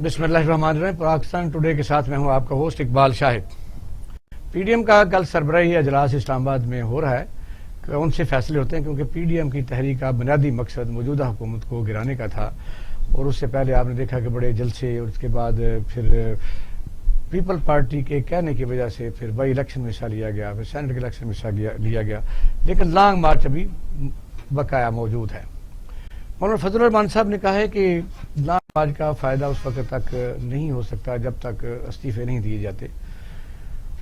بسم اللہ الرحمن الرحیم۔ پاکستان ٹوڈے کے ساتھ میں ہوں آپ کا ہوسٹ اقبال شاہد۔ پی ڈی ایم کا کل سربراہی اجلاس اسلام آباد میں ہو رہا ہے کہ ان سے فیصلے ہوتے ہیں، کیونکہ پی ڈی ایم کی تحریک کا بنیادی مقصد موجودہ حکومت کو گرانے کا تھا، اور اس سے پہلے آپ نے دیکھا کہ بڑے جلسے، اور اس کے بعد پھر پیپل پارٹی کے کہنے کی وجہ سے پھر بائی الیکشن میں حصہ لیا گیا، پھر سینٹ کے الیکشن میں حصہ لیا گیا، لیکن لانگ مارچ ابھی بقایا موجود ہے۔ مولانا فضل الرحمان صاحب نے کہا ہے کہ لانگ مارچ کا فائدہ اس وقت تک نہیں ہو سکتا جب تک استعفے نہیں دیے جاتے،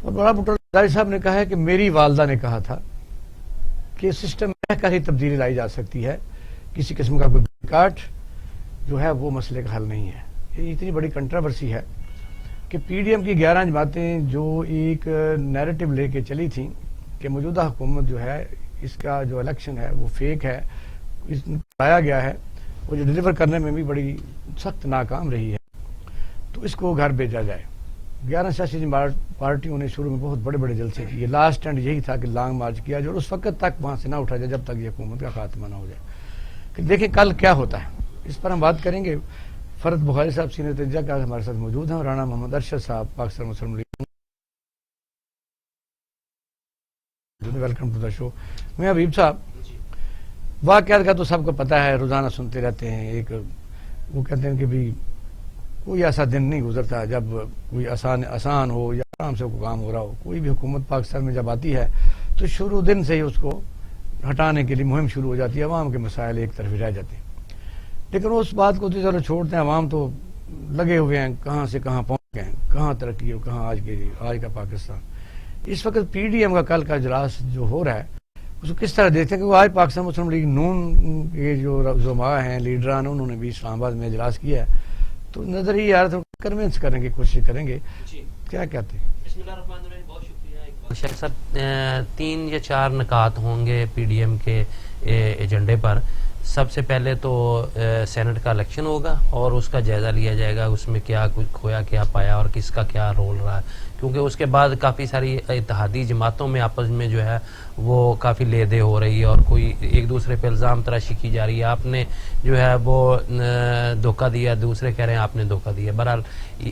اور مولانا بھٹو زرداری صاحب نے کہا ہے کہ میری والدہ نے کہا تھا کہ سسٹم میں رہ کر ہی تبدیلی لائی جا سکتی ہے، کسی قسم کا کوئی کاٹ جو ہے وہ مسئلے کا حل نہیں ہے۔ یہ اتنی بڑی کنٹراورسی ہے کہ پی ڈی ایم کی 11 جماعتیں جو ایک نیریٹو لے کے چلی تھیں کہ موجودہ حکومت جو ہے اس کا جو الیکشن ہے وہ فیک ہے، لایا گیا ہے، وہ جو ڈیلیور کرنے میں بھی بڑی سخت ناکام رہی ہے، تو اس کو گھر بھیجا جائے۔ 11 سیاسی پارٹیوں نے شروع میں بہت بڑے بڑے جلسے کیے، لاسٹ اینڈ یہی تھا کہ لانگ مارچ کیا جو اس وقت تک وہاں سے نہ اٹھا جائے جب تک یہ حکومت کا خاتمہ نہ ہو جائے۔ کہ دیکھیں کل کیا ہوتا ہے، اس پر ہم بات کریں گے۔ فرد بخاری صاحب سینئر تجزیہ کار ہمارے ساتھ موجود ہیں، اور رانا محمد ارشد صاحب پاکستان مسلم لیگ، ویلکم ٹو دا شو۔ میں حبیب صاحب، واقعات کا تو سب کو پتہ ہے، روزانہ سنتے رہتے ہیں۔ ایک وہ کہتے ہیں کہ بھی کوئی ایسا دن نہیں گزرتا جب کوئی آسان ہو یا آرام سے کوئی کام ہو رہا ہو۔ کوئی بھی حکومت پاکستان میں جب آتی ہے تو شروع دن سے ہی اس کو ہٹانے کے لیے مہم شروع ہو جاتی ہے، عوام کے مسائل ایک طرف رہ جاتے ہیں۔ لیکن اس بات کو تو چلو چھوڑتے ہیں، عوام تو لگے ہوئے ہیں، کہاں سے کہاں پہنچ گئے ہیں، کہاں ترقی ہو، کہاں آج کا پاکستان۔ اس وقت پی ڈی ایم کا کل کا اجلاس جو ہو رہا ہے اس کو کس طرح دیکھتے ہیں کہ وہ آج پاکستان مسلم لیگ نون کے جو زعماء ہیں، لیڈران، انہوں نے بھی اسلام آباد میں اجلاس کیا ہے، تو نظر ہی یار کنونس کرنے کی کوشش کریں گے۔ کیا کہتے ہیں؟ بسم اللہ الرحمن الرحیم، بہت شکریہ شیخ صاحب۔ 3 یا 4 نکات ہوں گے پی ڈی ایم کے ایجنڈے پر۔ سب سے پہلے تو سینٹ کا الیکشن ہوگا اور اس کا جائزہ لیا جائے گا، اس میں کیا کچھ کھویا، کیا پایا، اور کس کا کیا رول رہا ہے، کیونکہ اس کے بعد کافی ساری اتحادی جماعتوں میں آپس میں جو ہے وہ کافی لے دے ہو رہی ہے، اور کوئی ایک دوسرے پہ الزام تراشی کی جا رہی ہے، آپ نے جو ہے وہ دھوکہ دیا، دوسرے کہہ رہے ہیں آپ نے دھوکہ دیا۔ بہرحال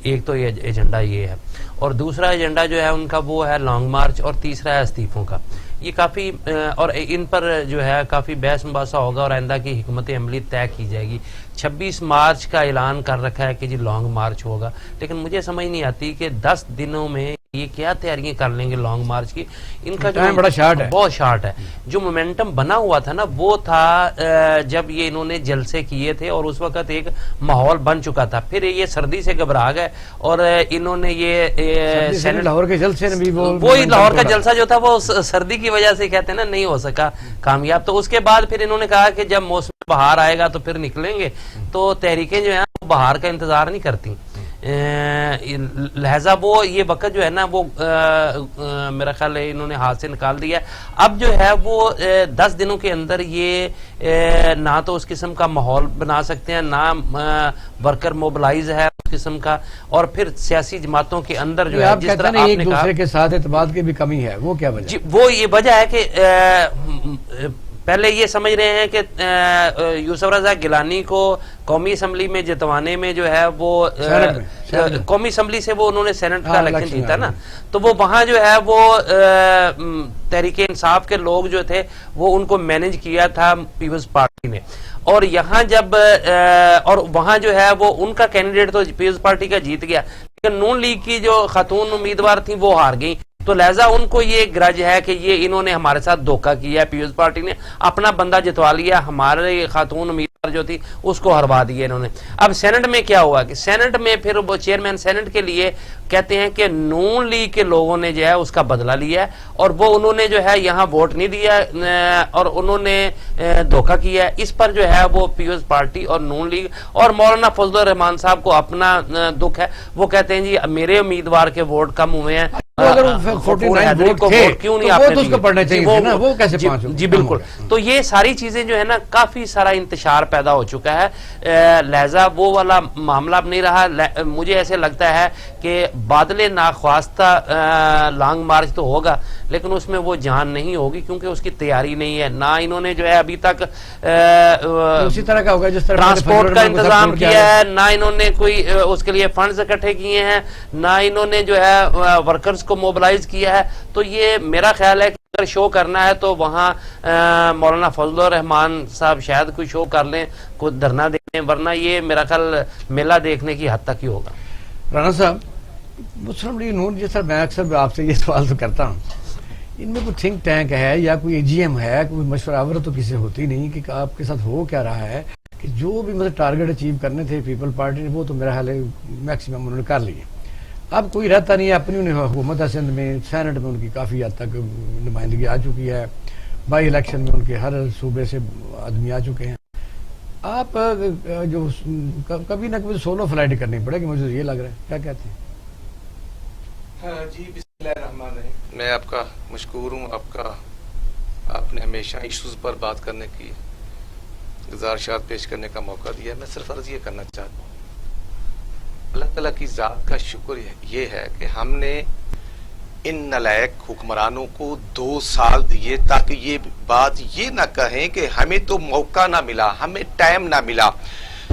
ایک تو یہ ایجنڈا یہ ہے، اور دوسرا ایجنڈا جو ہے ان کا وہ ہے لانگ مارچ، اور تیسرا ہے استعفوں کا۔ یہ کافی اور ان پر جو ہے کافی بحث مباحثہ ہوگا، اور آئندہ کی حکمت عملی طے کی جائے گی۔ 26 مارچ کا اعلان کر رکھا ہے کہ جی لانگ مارچ ہوگا، لیکن مجھے سمجھ نہیں آتی کہ 10 دنوں میں یہ کیا تیاریاں کر لیں گے لانگ مارچ کی۔ ان کا جو بڑا شارٹ ہے، بہت شارٹ ہے۔ جو مومنٹم بنا ہوا تھا نا وہ تھا جب یہ انہوں نے جلسے کیے تھے، اور اس وقت ایک ماحول بن چکا تھا، پھر یہ سردی سے گھبرا گئے، اور انہوں نے یہ لاہور کے جلسے نے بھی وہی لاہور کا جلسہ جو تھا وہ سردی کی وجہ سے کہتے ہیں نا نہیں ہو سکا کامیاب۔ تو اس کے بعد پھر انہوں نے کہا کہ جب موسم بہار آئے گا تو پھر نکلیں گے، تو تحریکیں جو ہیں وہ بہار کا انتظار نہیں کرتی، لہذا وہ یہ وقت جو ہے نا وہ میرا خیال ہے انہوں نے ہاتھ سے نکال دیا ہے۔ اب جو ہے وہ 10 دنوں کے اندر یہ نہ تو اس قسم کا ماحول بنا سکتے ہیں، نہ ورکر موبلائز ہے اس قسم کا، اور پھر سیاسی جماعتوں کے اندر جو ہے جس طرح ایک دوسرے کے ساتھ اعتماد کی بھی کمی ہے، وہ کیا وجہ؟ وہ یہ وجہ ہے کہ پہلے یہ سمجھ رہے ہیں کہ یوسف رضا گیلانی کو قومی اسمبلی میں جتوانے میں جو ہے وہ قومی اسمبلی سے وہ انہوں نے سینٹ کا الیکشن جیتا نا، تو وہ وہاں جو ہے وہ تحریک انصاف کے لوگ جو تھے وہ ان کو مینج کیا تھا پیپلز پارٹی نے، اور یہاں جب اور وہاں جو ہے وہ ان کا کینڈیڈیٹ تو پیپلز پارٹی کا جیت گیا، لیکن نون لیگ کی جو خاتون امیدوار تھیں وہ ہار گئیں، تو لہذا ان کو یہ گرج ہے کہ یہ انہوں نے ہمارے ساتھ دھوکہ کیا ہے، پیپلز پارٹی نے اپنا بندہ جتوا لیا، ہمارے خاتون امیدوار جو تھی اس کو ہروا دیا انہوں نے۔ اب سینٹ میں کیا ہوا کہ سینٹ میں پھر وہ چیئرمین سینٹ کے لیے کہتے ہیں کہ نون لیگ کے لوگوں نے جو ہے اس کا بدلہ لیا ہے، اور وہ انہوں نے جو ہے یہاں ووٹ نہیں دیا، اور انہوں نے دھوکہ کیا ہے۔ اس پر جو ہے وہ پیپلز پارٹی اور نون لیگ اور مولانا فضل الرحمان صاحب کو اپنا دکھ ہے، وہ کہتے ہیں جی میرے امیدوار کے ووٹ کم ہوئے ہیں، کیوں نہیں آپ نے پڑھنا چاہیے نا، وہ کیسے پانچ؟ جی بالکل. تو یہ ساری چیزیں جو ہے نا کافی سارا انتشار پیدا ہو چکا ہے، لہذا وہ والا معاملہ اب نہیں رہا. مجھے ایسے لگتا ہے کہ بادل ناخواستہ لانگ مارچ تو ہوگا لیکن اس میں وہ جان نہیں ہوگی کیونکہ اس کی تیاری نہیں ہے. نہ انہوں نے جو ہے ابھی تک اسی طرح کا ہوگا جس طرح ٹرانسپورٹ کا انتظام کیا ہے، نہ انہوں نے کوئی اس کے لیے فنڈز اکٹھے کیے ہیں، نہ انہوں نے جو ہے ورکرز کو موبلائز کیا ہے. تو یہ میرا خیال ہے کہ اگر شو کرنا ہے تو وہاں مولانا فضل الرحمان صاحب شاید کوئی شو کر لیں، کوئی دھرنا دے لیں، ورنہ یہ میرا خیال میلہ دیکھنے کی حد تک ہی ہوگا. رانا صاحب، مسلم لیگ نون جیسا میں اکثر آپ سے یہ سوال تو کرتا ہوں، ان میں کوئی تھنک ٹینک ہے یا کوئی جی ایم ہے، کوئی مشورہ تو کسی ہوتی نہیں کہ آپ کے ساتھ ہو کیا رہا ہے کہ جو بھی مطلب ٹارگیٹ اچیو کرنے تھے پیپل پارٹی نے وہ تو میرا خیال ہے میکسیمم انہوں نے کر لیے. اب کوئی رہتا نہیں ہے. اپنی انہیں حکومت سندھ میں سینٹ میں ان کی کافی حد تک نمائندگی آ چکی ہے، بائی الیکشن میں ان کے ہر صوبے سے آدمی آ چکے ہیں. آپ جو کبھی نہ کبھی سولو فلائٹ کرنی پڑے گی، مجھے یہ لگ رہا ہے، کیا کہتے ہیں؟ جی بسم اللہ الرحمن الرحیم. میں آپ کا مشکور ہوں، آپ نے ہمیشہ ایشوز پر بات کرنے کی گزارشات پیش کرنے کا موقع دیا. میں صرف عرض یہ کرنا چاہتا ہوں، اللہ تعالیٰ کی ذات کا شکر یہ ہے کہ ہم نے ان نالائق حکمرانوں کو 2 سال دیے تاکہ یہ بات یہ نہ کہیں کہ ہمیں تو موقع نہ ملا، ہمیں ٹائم نہ ملا.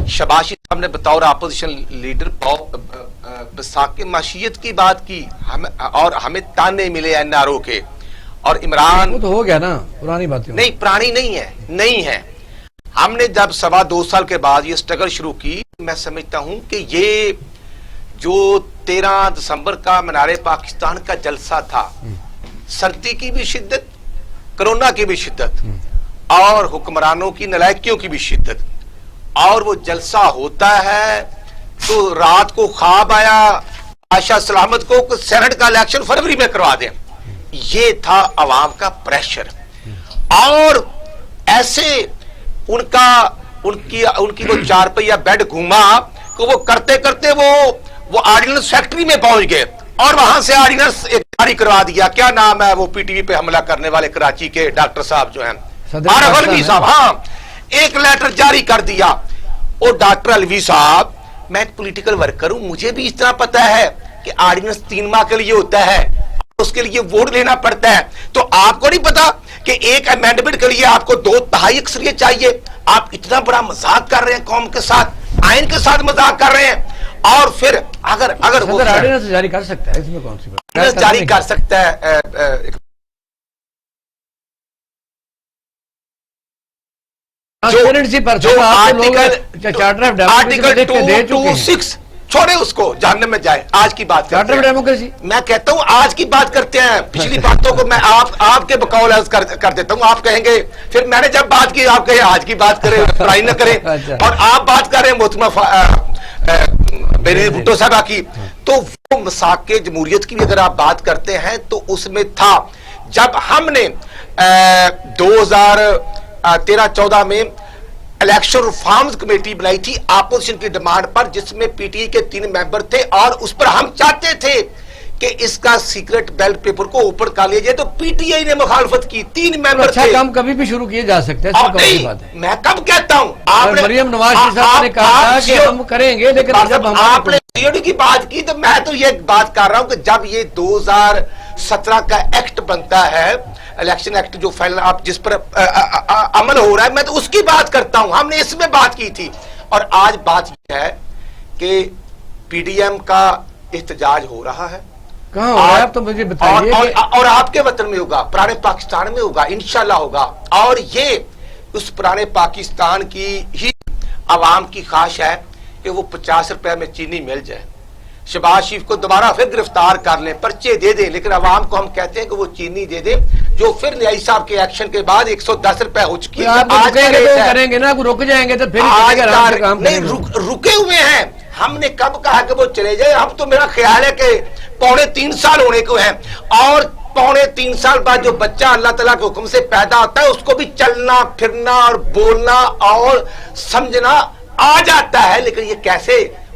شباشی صاحب نے بطور اپوزیشن لیڈر بساک معیشت کی بات کی اور ہمیں تانے ملے این آر او کے. اور عمران وہ تو ہو گیا نا، پرانی باتیں نہیں، پرانی نہیں ہے. ہم نے جب 2.25 سال کے بعد یہ سٹرگل شروع کی، میں سمجھتا ہوں کہ یہ جو 13 دسمبر کا مینار پاکستان کا جلسہ تھا، سردی کی بھی شدت، کرونا کی بھی شدت اور حکمرانوں کی نالائکیوں کی بھی شدت، اور وہ جلسہ ہوتا ہے تو رات کو خواب آیا عائشہ سلامت کو کہ سینٹ کا الیکشن فروری میں کروا دیں. یہ تھا عوام کا پریشر. اور ایسے ان کی وہ 4 پہیہ بیڈ گھوما کہ وہ کرتے کرتے وہ آرڈیننس فیکٹری میں پہنچ گئے اور وہاں سے آرڈیننس جاری کروا دیا. کیا نام ہے وہ پی ٹی وی پہ حملہ کرنے والے کراچی کے ڈاکٹر صاحب جو ہیں، عارف الوی صاحب، ہاں، ایک لیٹر جاری کر دیا. اور ڈاکٹر الوی صاحب، میں ایک پولیٹیکل ورکر ہوں، مجھے بھی اس طرح پتا ہے کہ آرڈیننس 3 ماہ کے لیے ہوتا ہے، اس کے لیے ووٹ لینا پڑتا ہے. تو آپ کو نہیں پتا کہ ایک امینڈمنٹ کے لیے آپ کو 2/3 اکثریت چاہیے؟ آپ اتنا بڑا مذاق کر رہے ہیں، قوم کے ساتھ، آئین کے ساتھ مذاق کر رہے ہیں. اور پھر اگر وہ آرڈیننس جاری کر سکتا ہے، اس میں کون سی بات؟ جاری کر سکتا ہے. جو آرٹیکل 226 چھوڑے اس کو جہنم میں جائے. آج کی بات کرتے ہیں، میں کہتا ہوں آج کی بات کرتے ہیں. پچھلی باتوں کو میں آپ کے بقول عرض کر دیتا ہوں. آپ کہیں گے پھر میں نے جب بات کی آپ کہیں آج کی بات کریں، برائی نہ کریں. اور آپ بات کر رہے ہیں محترمہ میری بھٹو صاحبہ کی، تو وہ مساق جمہوریت کی بھی اگر آپ بات کرتے ہیں تو اس میں تھا جب ہم نے 2013-14 میں الیکشن ریفارمز کمیٹی بنائی تھی اپوزیشن کی ڈیمانڈ پر، جس میں پی ٹی آئی کے 3 ممبر تھے، اور اس پر ہم چاہتے تھے کہ اس کا سیکرٹ بیلٹ پیپر کو اوپن کر لیا جائے، تو پی ٹی آئی نے مخالفت کی. 3 ممبر تھے. کام کبھی بھی شروع کیے جا سکتے ہیں. میں کب کہتا ہوں، مریم نواز صاحب نے کہا کہ ہم کریں گے، لیکن جب آپ نے COD کی بات کی تو میں تو یہ بات کر رہا ہوں کہ جب یہ 2017 کا ایکٹ بنتا ہے، الیکشن ایکٹ جو آپ جس پر عمل ہو رہا ہے، میں تو اس کی بات کرتا ہوں. ہم نے اس میں بات کی تھی. اور آج بات یہ ہے کہ پی ڈی ایم کا احتجاج ہو رہا ہے. کہاں ہو رہا ہے آپ تو مجھے بتائیے. اور آپ کے وطن میں ہوگا، پرانے پاکستان میں ہوگا، انشاءاللہ ہوگا. اور یہ اس پرانے پاکستان کی ہی عوام کی خواہش ہے کہ وہ 50 روپے میں چینی مل جائے. شہباز شریف کو دوبارہ پھر گرفتار کر لیں، پرچے دے دیں، لیکن عوام کو ہم کہتے ہیں کہ وہ چینی دے دیں، جو پھر نیائی صاحب کے ایکشن کے بعد 110 روپے ہو چکی ہے. کریں گے نا، رک جائیں گے تو پھر نہیں رکے ہوئے ہیں. ہم نے کب کہا کہ وہ چلے جائے؟ ہم تو میرا خیال ہے کہ 3.25 سال ہونے کو ہیں، اور 3.25 سال بعد جو بچہ اللہ تعالیٰ کے حکم سے پیدا ہوتا ہے اس کو بھی چلنا پھرنا اور بولنا اور سمجھنا آ جاتا ہے. لیکن یہ کیسے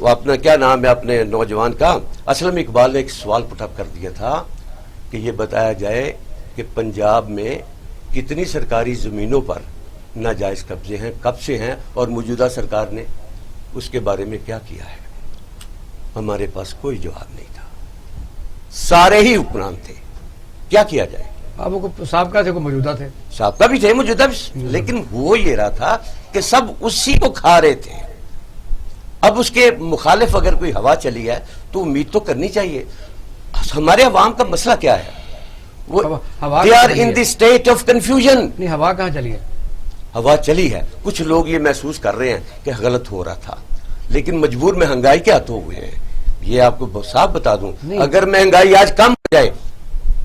وہ اپنا کیا نام ہے اپنے نوجوان کا، اصل میں اقبال نے ایک سوال پٹ اپ کر دیا تھا کہ یہ بتایا جائے کہ پنجاب میں کتنی سرکاری زمینوں پر ناجائز قبضے ہیں، کب سے ہیں، اور موجودہ سرکار نے اس کے بارے میں کیا کیا ہے۔ ہمارے پاس کوئی جواب نہیں تھا، سارے ہی حکمران تھے، کیا کیا جائے۔ آپ کو سابقہ تھے، کو موجودہ تھے، سابقہ بھی تھے، موجودہ بھی، لیکن وہ یہ رہا تھا کہ سب اسی کو کھا رہے تھے۔ اب اس کے مخالف اگر کوئی ہوا چلی ہے تو امید تو کرنی چاہیے۔ ہمارے عوام کا مسئلہ کیا ہے؟ وہ they are in the state of confusion۔ نہیں، ہوا کہاں چلی ہے؟ ہوا چلی ہے، کچھ لوگ یہ محسوس کر رہے ہیں کہ غلط ہو رہا تھا، لیکن مجبور مہنگائی کے ہاتھوں ہوئے ہیں۔ یہ آپ کو صاف بتا دوں، اگر مہنگائی آج کم ہو جائے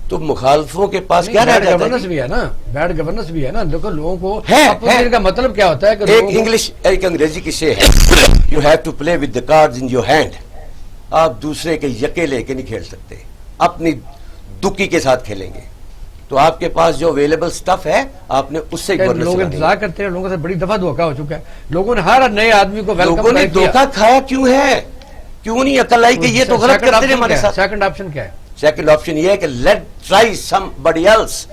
تو مخالفوں کے پاس کیا رہ جاتا گورننس بھی ہے نا، بیڈ گورننس بھی ہے نا۔ دیکھو لوگوں کو ہے کا مطلب کیا ہوتا ہے کہ ایک انگلش ایک انگریزی کی سے ہے، you have to play with the cards in your hand. آپ دوسرے کے یکے لے کے نہیں کھیل سکتے، اپنی دکی کے ساتھ کھیلیں گے تو آپ کے پاس جو اویلیبل سٹف ہے آپ نے اس سے لوگ انتظار کرتے ہیں۔ لوگوں سے بڑی دفعہ دھوکہ ہو چکا ہے، لوگوں نے ہر نئے آدمی کو لوگوں نے دھوکہ کھایا کیوں ہے؟ کیوں نہیں عقل آئی کہ یہ تو غلط کرتے ہیں ہمارے ساتھ؟ سیکنڈ آپشن کیا ہے؟ سیکنڈ آپشن یہ ہے کہ لیٹ ٹرائی سم بڈی ایلس۔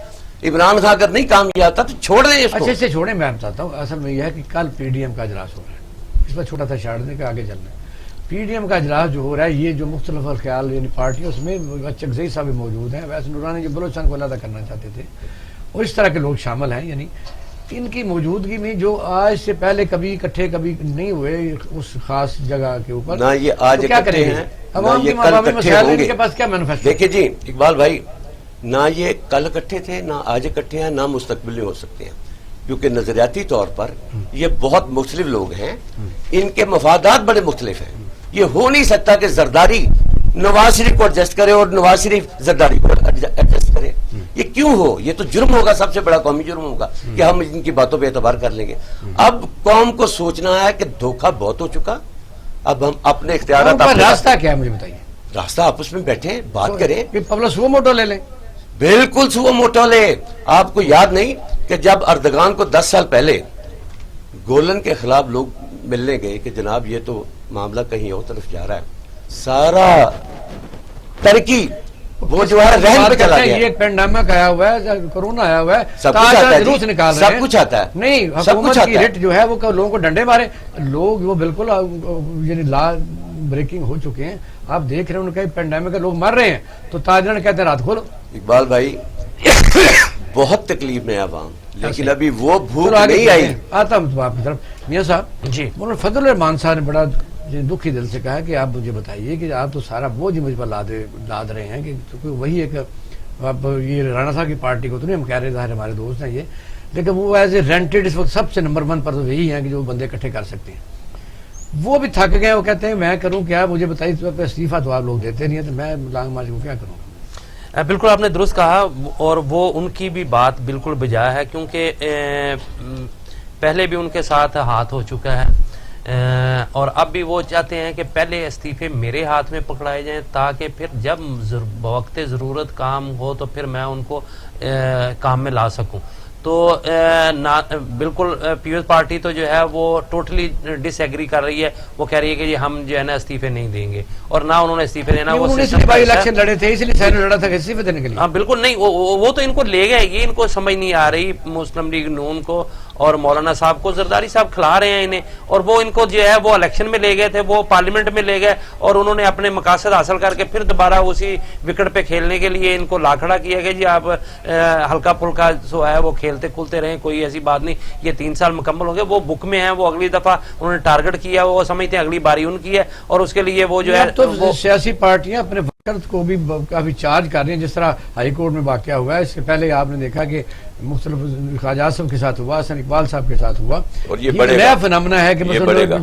عمران خان اگر نہیں کام کیا تھا تو چھوڑ دیں اس کو۔ اچھے سے چھوڑیں، میں بتاتا ہوں۔ اصل میں یہ ہے کہ کل پی ڈی ایم کا اجلاس ہو رہا ہے، اس میں چھوٹا سا چھاڑ دیں کہ آگے چلنا ہے۔ پی ڈی ایم کا اجلاس جو ہو رہا ہے، یہ جو مختلف خیال یعنی پارٹی، اس میں چکزئی صاحب بھی موجود ہیں، ویسے نورانی جو بلوچستان کو علیحدہ کرنا چاہتے تھے، اور اس طرح کے لوگ شامل ہیں۔ یعنی ان کی موجودگی میں جو آج سے پہلے کبھی اکٹھے کبھی نہیں ہوئے اس خاص جگہ کے اوپر، نہ یہ آج اکٹھے ہیں نہ یہ کل اکٹھے ہوں گے۔ کے پاس کیا مینیفیسٹو؟ دیکھیں جی اقبال بھائی، نہ یہ کل اکٹھے تھے، نہ آج اکٹھے ہیں، نہ مستقبل میں ہو سکتے ہیں، کیونکہ نظریاتی طور پر یہ بہت مختلف لوگ ہیں، ان کے مفادات بڑے مختلف ہیں۔ یہ ہو نہیں سکتا کہ زرداری نواز شریف کو ایڈجسٹ کرے اور نواز شریف زرداری کو ایڈجسٹ کرے۔ یہ کیوں ہو؟ یہ تو جرم ہوگا، سب سے بڑا قومی جرم ہوگا کہ ہم ان کی باتوں پہ اعتبار کر لیں گے۔ اب قوم کو سوچنا ہے کہ دھوکہ بہت ہو چکا، اب ہم اپنے اختیارات، راستہ کیا ہے مجھے بتائیے؟ راستہ آپس میں بیٹھیں، بات کریں، سو موٹو لے لیں۔ بالکل سو موٹو لے۔ آپ کو یاد نہیں کہ جب اردگان کو 10 سال پہلے گولن کے خلاف لوگ ملنے گئے کہ جناب یہ تو معاملہ کہیں اور طرف جا رہا ہے، سارا ترکی وہ جو ہے رہن پہ چلا گیا۔ یہ ایک پینڈیمک آیا ہوا ہے، کرونا آیا ہوا ہے، سب کچھ آتا ہے، روس نکال رہے ہیں، سب کچھ آتا ہے، نہیں حکومت کی رٹ جو ہے وہ لوگوں کو ڈنڈے مارے، لوگ وہ بالکل یعنی لا بریکنگ ہو چکے ہیں۔ آپ دیکھ رہے ہیں ان کا پینڈیمک لوگ مر رہے ہیں تو تاجران کہتے ہیں رات کھولو۔ اقبال بھائی بہت تکلیف میں عوام، لیکن ابھی وہ بھوک نہیں آئی۔ آتا ہوں آپ کی طرف۔ میاں صاحب جی، مولانا فضل الرحمان صاحب نے بڑا دکھی دل سے کہا کہ آپ مجھے بتائیے کہ آپ تو سارا بوجھ مجھ پر لاد رہے ہیں کہ وہی ایک یہ رانا صاحب کی پارٹی کو تو نہیں ہم کہہ رہے، ظاہر ہمارے دوست ہیں یہ، لیکن وہ ایز اے رینٹڈ اس وقت سب سے نمبر 1 پر تو یہی ہیں کہ جو بندے اکٹھے کر سکتے ہیں۔ وہ بھی تھک گئے، وہ کہتے ہیں میں کروں کیا، مجھے بتائیے استعفیٰ تو آپ لوگ دیتے نہیں ہیں تو میں لانگ مارچ کو کیا کروں۔ بالکل آپ نے درست کہا، اور وہ ان کی بھی بات بالکل بجا ہے، کیونکہ پہلے بھی ان کے ساتھ ہاتھ ہو چکا ہے، اور اب بھی وہ چاہتے ہیں کہ پہلے استعفے میرے ہاتھ میں پکڑائے جائیں تاکہ پھر جب وقت ضرورت کام ہو تو پھر میں ان کو کام میں لا سکوں۔ تو بالکل پیپلز پارٹی تو جو ہے وہ ٹوٹلی ڈس ایگری کر رہی ہے، وہ کہہ رہی ہے کہ یہ ہم جو ہے نا استعفے نہیں دیں گے، اور نہ انہوں نے استعفے دینا۔ وہ الیکشن لڑے تھے اس لیے سینٹ لڑا تھا کہ استعفے دینے کے لیے۔ ہاں بالکل نہیں، وہ تو ان کو لے گئے، یہ ان کو سمجھ نہیں آ رہی مسلم لیگ نون کو اور مولانا صاحب کو، زرداری صاحب کھلا رہے ہیں انہیں، اور وہ ان کو جو ہے وہ الیکشن میں لے گئے تھے، وہ پارلیمنٹ میں لے گئے، اور انہوں نے اپنے مقاصد حاصل کر کے پھر دوبارہ اسی وکٹ پہ کھیلنے کے لیے ان کو لا کھڑا کیا کہ جی آپ ہلکا پھلکا جو ہے وہ کھیلتے کھلتے رہیں، کوئی ایسی بات نہیں، یہ 3 سال مکمل ہو گئے، وہ بک میں ہیں، وہ اگلی دفعہ انہوں نے ٹارگٹ کیا، وہ سمجھتے ہیں اگلی باری ان کی ہے، اور اس کے لیے وہ جو ہے تو سیاسی پارٹیاں اپنے وقت کو بھی کافی چارج کر رہی ہیں، جس طرح ہائی کورٹ میں واقعہ ہوا ہے۔ اس سے پہلے آپ نے دیکھا کہ مختلف خواجہ اعظم کے ساتھ ہوا، حسن اقبال صاحب کے ساتھ ہوا، اور یہ نیا فنامنا ہے کہ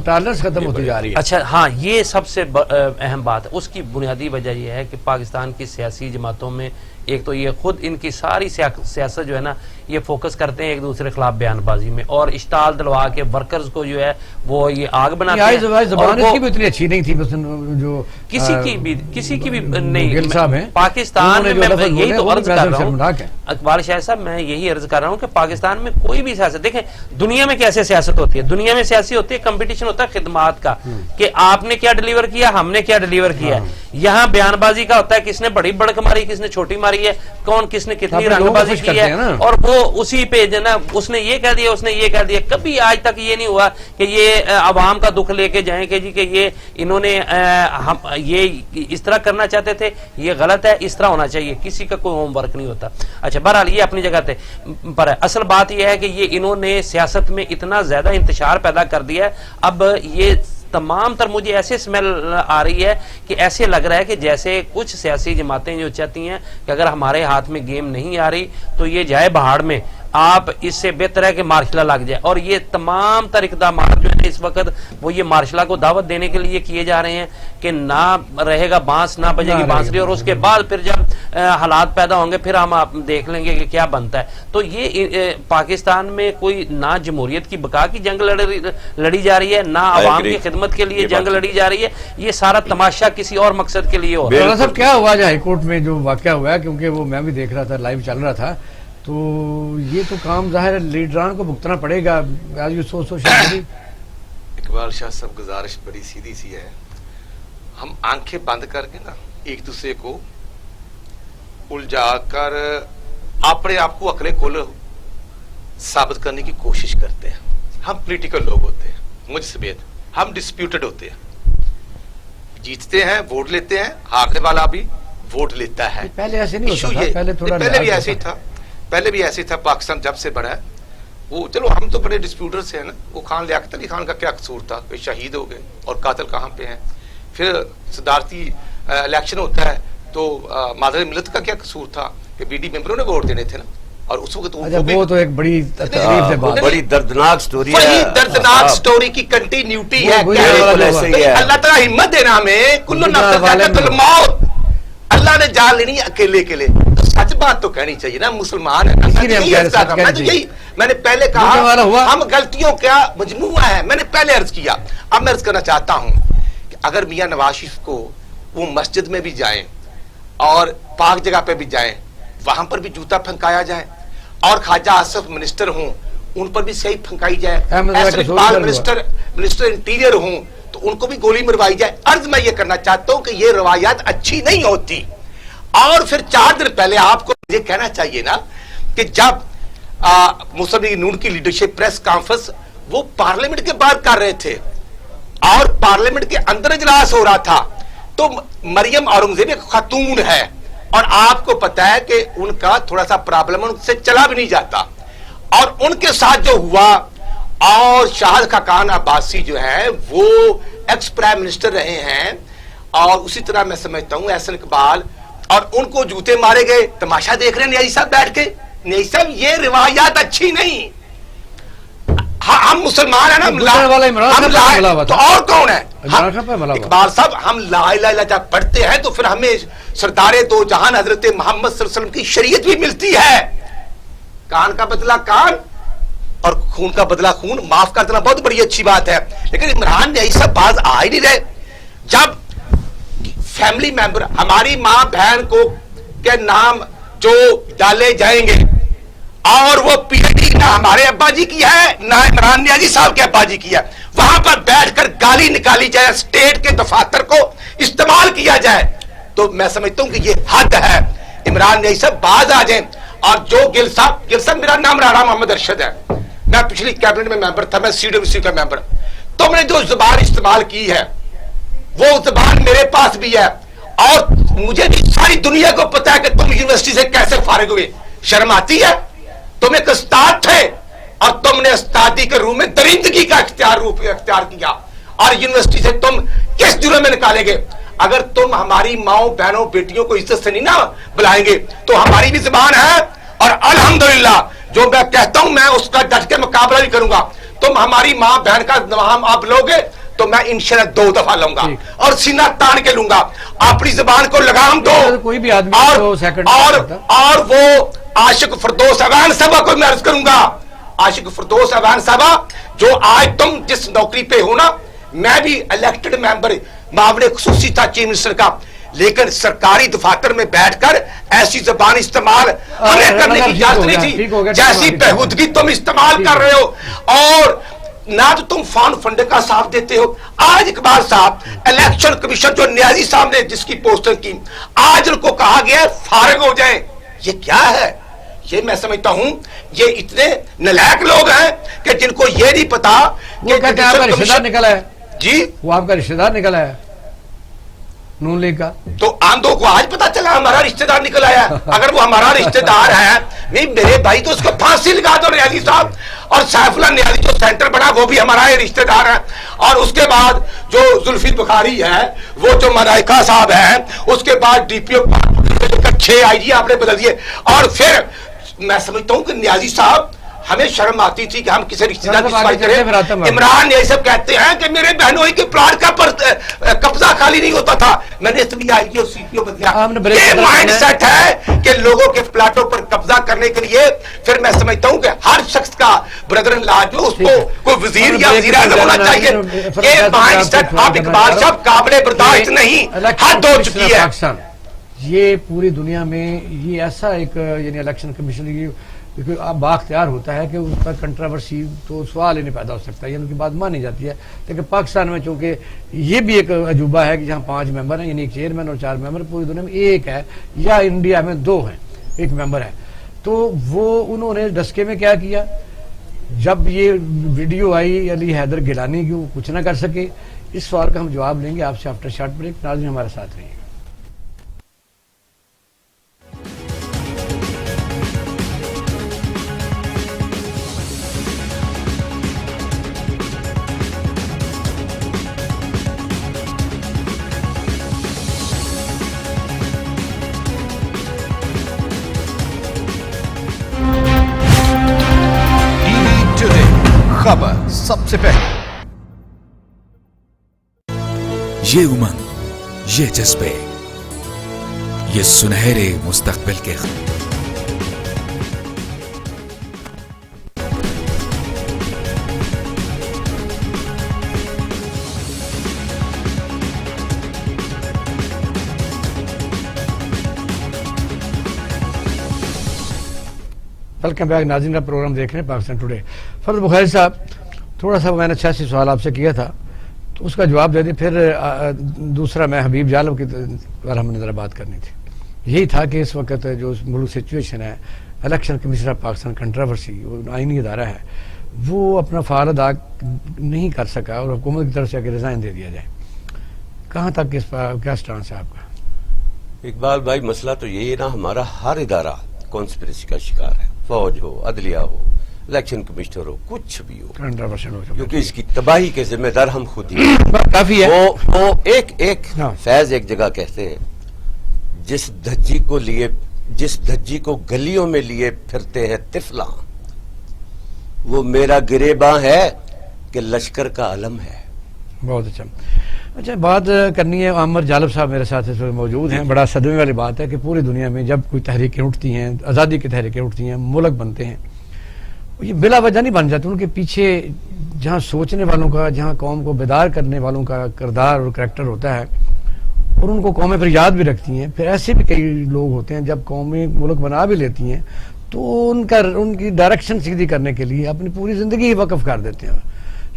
ٹالرنس ختم ہوتی جا رہی ہے۔ اچھا ہاں، یہ سب سے اہم بات ہے، اس کی بنیادی وجہ یہ ہے کہ پاکستان کی سیاسی جماعتوں میں ایک تو یہ خود ان کی ساری سیاست جو ہے نا یہ فوکس کرتے ہیں ایک دوسرے خلاف بیان بازی میں، اور اشتعال دلوا کے ورکرز کو جو ہے وہ یہ آگ بناتے ہیں۔ زبان اس کی بھی اتنی اچھی نہیں تھی، جو کسی کی بھی نہیں۔ پاکستان میں یہی تو عرض کر رہا ہوں اقبال شاہ صاحب، میں یہی یہ عرض کر رہا ہوں کہ پاکستان میں کوئی بھی سیاست دیکھیں دنیا میں کیسے سیاست ہوتی ہے, دنیا میں سیاسی ہوتی ہے کمپٹیشن ہوتا ہے خدمات کا کہ آپ نے کیا ڈیلیور کیا ہم نے کیا ڈیلیور کیا. یہاں بیان بازی کا ہوتا ہے کس نے بڑی بڑک ماری کس نے چھوٹی ماری ہے, کون کس نے کتنی رنگ بازی کی ہے اور وہ اسی پہ جو نا اس نے یہ کہہ دیا اس نے یہ کہہ دیا. کبھی آج تک یہ نہیں ہوا کہ یہ عوام کا دکھ لے کے جائیں کہ جی کہ یہ انہوں نے یہ اس طرح کرنا چاہتے تھے, یہ غلط ہے, اس طرح ہونا چاہیے. کسی کا کوئی ہوم ورک نہیں ہوتا. اچھا بہرحال یہ اپنی جگہ پر ہے. اصل بات یہ ہے کہ یہ انہوں نے سیاست میں اتنا زیادہ انتشار پیدا کر دیا ہے. اب یہ تمام تر مجھے ایسے سمیل آ رہی ہے کہ ایسے لگ رہا ہے کہ جیسے کچھ سیاسی جماعتیں جو چاہتی ہیں کہ اگر ہمارے ہاتھ میں گیم نہیں آ رہی تو یہ جائے پہاڑ میں, آپ اس سے بہتر ہے کہ مارشلہ لگ جائے. اور یہ تمام تر اقدامات جو ہے اس وقت وہ یہ مارشلہ کو دعوت دینے کے لیے کیے جا رہے ہیں کہ نہ رہے گا بانس نہ بجے گی بانسری, اور اس کے بعد پھر جب حالات پیدا ہوں گے پھر ہم آپ دیکھ لیں گے کہ کیا بنتا ہے. تو یہ پاکستان میں کوئی نہ جمہوریت کی بقا کی جنگ لڑی جا رہی ہے نہ عوام کی خدمت کے لیے جنگ لڑی جا رہی ہے. یہ سارا تماشا کسی اور مقصد کے لیے ہو رہا ہے. صاحب کیا ہوا جو ہائی کورٹ میں جو واقعہ ہوا ہے, کیونکہ وہ میں بھی دیکھ رہا تھا لائیو چل رہا تھا, تو یہ تو کام ظاہر ہے لیڈران کو بھگتنا پڑے گا. اقبال شاہ صاحب گزارش بڑی سیدھی سی ہے, ہم آنکھیں بند کر کے نا ایک دوسرے کو الجھا کر اپنے آپ کو عقل کل ثابت کرنے کی کوشش کرتے ہیں. ہم پولیٹیکل لوگ ہوتے ہیں, مجھ سمیت ہم ڈسپیوٹڈ ہوتے ہیں, جیتتے ہیں ووٹ لیتے ہیں, ہارنے والا بھی ووٹ لیتا ہے. پہلے ایسے نہیں ہوتا تھا, پہلے بھی ایسے ہی تھا, پہلے بھی ایسے تھا. پاکستان جب سے بڑا ہے وہ چلو ہم تو بڑے ڈسپیوٹر سے ہیں نا, وہ خان لیاقت علی خان کا کیا قصور تھا کہ شہید ہو گئے اور قاتل کہاں پہ ہیں. پھر صدارتی الیکشن ہوتا ہے تو مادر ملت کا کیا قصور تھا کہ بی ڈی ممبروں نے ووٹ دینے تھے نا, اور اس وقت وہ تو ایک بڑی بڑی دردناک سٹوری ہے. وہی دردناک سٹوری کی کنٹینیوٹی ہے. اللہ تعالیٰ ہمت دینا ہمیں, کل نفس ذائقۃ الموت, اللہ نے جان لینی اکیلے کے لیے. سچ بات تو کہنی چاہیے نا, مسلمان ہے. میں نے پہلے کہا ہم غلطیوں کا مجموعہ ہے, میں نے پہلے عرض کیا. اب میں عرض کرنا چاہتا ہوں کہ اگر میاں نواز شریف کو وہ مسجد میں بھی جائیں اور پاک جگہ پہ بھی جائیں, وہاں پر بھی جوتا پھنکایا جائے, اور خواجہ آصف منسٹر ہوں ان پر بھی صحیح پھنکائی جائے, ایسر اقبال منسٹر انٹیریئر ہوں تو ان کو بھی گولی مروائی جائے. عرض میں یہ کرنا چاہتا ہوں کہ یہ روایات اچھی نہیں ہوتی. اور پھر 4 دن پہلے آپ کو یہ کہنا چاہیے نا کہ جب مسلم لیگ نون کی لیڈرشپ پریس کانفرنس وہ پارلیمنٹ کے باہر کر رہے تھے اور پارلیمنٹ کے اندر اجلاس ہو رہا تھا, تو مریم اورنگزیب ایک خاتون ہے اور آپ کو پتا ہے کہ ان کا تھوڑا سا پرابلم ان سے چلا بھی نہیں جاتا, اور ان کے ساتھ جو ہوا, اور شاہد خاقان عباسی جو ہے وہ ایکس پرائم منسٹر رہے ہیں, اور اسی طرح میں سمجھتا ہوں احسن اقبال, اور ان کو جوتے مارے گئے. تماشا دیکھ رہے ہیں نیازی صاحب بیٹھ کے. نیازی صاحب یہ روایات اچھی نہیں. ہم مسلمان ہیں نا, تو اور کون ہے اقبال صاحب؟ ہم لا الہ الا اللہ جب پڑھتے ہیں تو پھر ہمیں سردار دو جہان حضرت محمد صلی اللہ علیہ وسلم کی شریعت بھی ملتی ہے. کان کا بدلہ کان اور خون کا بدلہ خون, معاف کر دینا بہت بڑی اچھی بات ہے. لیکن عمران نے ایسا باز آ ہی نہیں رہے. جب فیملی ممبر ہماری ماں بہن کو کے نام جو ڈالے جائیں گے, اور وہ پی ایچ ڈی نہ ہمارے ابا جی کی ہے نہ عمران نیازی صاحب کے ابا جی کی ہے, وہاں پر بیٹھ کر گالی نکالی جائے, اسٹیٹ کے دفاتر کو استعمال کیا جائے, تو میں سمجھتا ہوں کہ یہ حد ہے. عمران نیازی صاحب باز آ جائیں. اور جو گل صاحب میرا نام رانا محمد ارشد ہے, میں پچھلی کیبنٹ میں ممبر تھا, میں سی ڈبلیو سی کا ممبر. تم نے جو زبان استعمال کی ہے وہ زبان میرے پاس بھی ہے, اور مجھے بھی ساری دنیا کو پتا ہے کہ تم یونیورسٹی سے کیسے فارغ ہوئے. شرم آتی ہے؟ تم ایک استاد تھے اور تم نے استادی کے روح میں درندگی کا اختیار کیا, اور یونیورسٹی سے تم کس جرم میں نکالے گے؟ اگر تم ہماری ماؤں بہنوں بیٹیوں کو عزت سے نہیں نہ بلائیں گے تو ہماری بھی زبان ہے, اور الحمدللہ جو میں کہتا ہوں میں اس کا ڈٹ کے مقابلہ بھی کروں گا. تم ہماری ماں بہن کا نام آپ لوگے تو میں انشاءاللہ 2 دفعہ لوں گا اور سینہ تان کے لوں گا. اپنی زبان کو لگام دو. کوئی بھی آدمی اور وہ عاشق فردوس اوان صاحبہ کو میں عرض کروں گا, عاشق فردوس اوان صاحبہ جو آج تم جس نوکری پہ ہو نا, میں بھی الیکٹڈ ممبر معاون خصوصی تھا چیف منسٹر کا, لیکن سرکاری دفاتر میں بیٹھ کر ایسی زبان استعمال ہمیں کرنے کی اجازت نہیں تھی جیسی بہودگی تم استعمال کر رہے ہو. اور نہ تو تم فنڈ کا ساتھ دیتے ہو. آج اقبال صاحب الیکشن کمیشن جو نیازی صاحب نے جس کی پوسٹنگ کی, آج ان کو کہا گیا ہے فارغ ہو جائیں. یہ کیا ہے؟ یہ میں سمجھتا ہوں یہ اتنے نالائق لوگ ہیں کہ جن کو یہ نہیں پتا کہ آپ کا رشتہ دار نکلا ہے. جی وہ آپ کا رشتہ دار نکلا ہے نون لیگ کا. تو آندھوں کو آج پتا چلا ہمارا رشتہ دار نکل آیا. اگر وہ ہمارا رشتہ دار ہے نہیں میرے بھائی تو اس کو پھانسی لگا دو نیازی صاحب. اور سیف اللہ نیازی جو سینٹر بنا وہ بھی ہمارا رشتہ دار ہے. اور اس کے بعد جو زلفی بخاری ہے, وہ جو ملائکہ صاحب ہیں, اس کے بعد ڈی پی او 6 آئی جی آپ نے بدل دیے. اور پھر میں سمجھتا ہوں کہ نیازی صاحب ہمیں شرم آتی تھی کہ ہم کسی رشتہ دار کی صفائی کریں. عمران نیازی صاحب کہتے ہیں کہ میرے بہنوں کے پلاٹ کا قبضہ خالی نہیں ہوتا تھا, میں نے اس لیے آئی جی اور سی پی او بدلا. یہ مائنڈ سیٹ ہے کہ لوگوں کے پلاٹوں پر قبضہ کرنے کے لیے پھر میں سمجھتا ہوں کہ ہر شخص کا بردر ان لا جو اس کو کوئی وزیر یا وزیر اعظم ہونا چاہیے. یہ مائنڈ سیٹ آپ اقبال صاحب قابل برداشت نہیں, حد ہو چکی ہے. یہ پوری دنیا میں یہ ایسا ایک یعنی الیکشن کمیشن آپ باختیار ہوتا ہے کہ اس پر کنٹراورسی تو سوال ہی نہیں پیدا ہو سکتا, یہ ان کی بات مانی جاتی ہے. لیکن پاکستان میں چونکہ یہ بھی ایک عجوبہ ہے کہ جہاں 5 ممبر ہیں, یعنی ایک چیئرمین اور 4 ممبر, پوری دنیا میں ایک ہے یا انڈیا میں 2 ہیں, ایک ممبر ہے. تو وہ انہوں نے ڈسکے میں کیا کیا, جب یہ ویڈیو آئی علی حیدر گیلانی کی, وہ کچھ نہ کر سکے. اس سوال کا ہم جواب لیں گے آپ سے آفٹر شارٹ بریک. ناظرین ہمارے ساتھ رہیے. خبر سب سے پہلے. یہ امنگ, یہ جذبے, یہ سنہرے مستقبل کے ویلکم بیک. ناظرین کا پروگرام دیکھ رہے ہیں پاکستان ٹوڈے. فرد بخاری صاحب, تھوڑا سا میں نے 86 سوال آپ سے کیا تھا تو اس کا جواب دے دیں. پھر دوسرا میں حبیب جالب کی پر ہم نے ذرا بات کرنی تھی. یہی تھا کہ اس وقت جو ملک سچویشن ہے, الیکشن کمیشن آف پاکستان کنٹراورسی, وہ آئینی ادارہ ہے, وہ اپنا فعال ادا نہیں کر سکا اور حکومت کی طرف سے کہ ریزائن دے دیا جائے. کہاں تک اس پر کیا سٹانس ہے آپ کا؟ اقبال بھائی مسئلہ تو یہی ہے نا, ہمارا ہر ادارہ کانسپریسی کا شکار ہے, فوج ہو, عدلیہ ہو, الیکشن کمشنر ہو, کچھ بھی ہو, کیونکہ اس کی تباہی کے ذمہ دار ہم خود ہی کافی ہے. وہ ایک فیض ایک جگہ کہتے ہیں, جس دھجی کو گلیوں میں لیے پھرتے ہیں طفلاں, وہ میرا گریباں ہے کہ لشکر کا علم ہے. بہت اچھا. اچھا, بات کرنی ہے. عامر جالب صاحب میرے ساتھ اس وقت موجود ہیں. بڑا صدمے والی بات ہے کہ پوری دنیا میں جب کوئی تحریکیں اٹھتی ہیں, آزادی کی تحریکیں اٹھتی ہیں, ملک بنتے ہیں, یہ بلا وجہ نہیں بن جاتے. ان کے پیچھے جہاں سوچنے والوں کا, جہاں قوم کو بیدار کرنے والوں کا کردار اور کریکٹر ہوتا ہے, اور ان کو قومیں پھر یاد بھی رکھتی ہیں. پھر ایسے بھی کئی لوگ ہوتے ہیں جب قومیں ملک بنا بھی لیتی ہیں تو ان کی ڈائریکشن سیدھی کرنے کے لیے اپنی پوری زندگی وقف کر دیتے ہیں.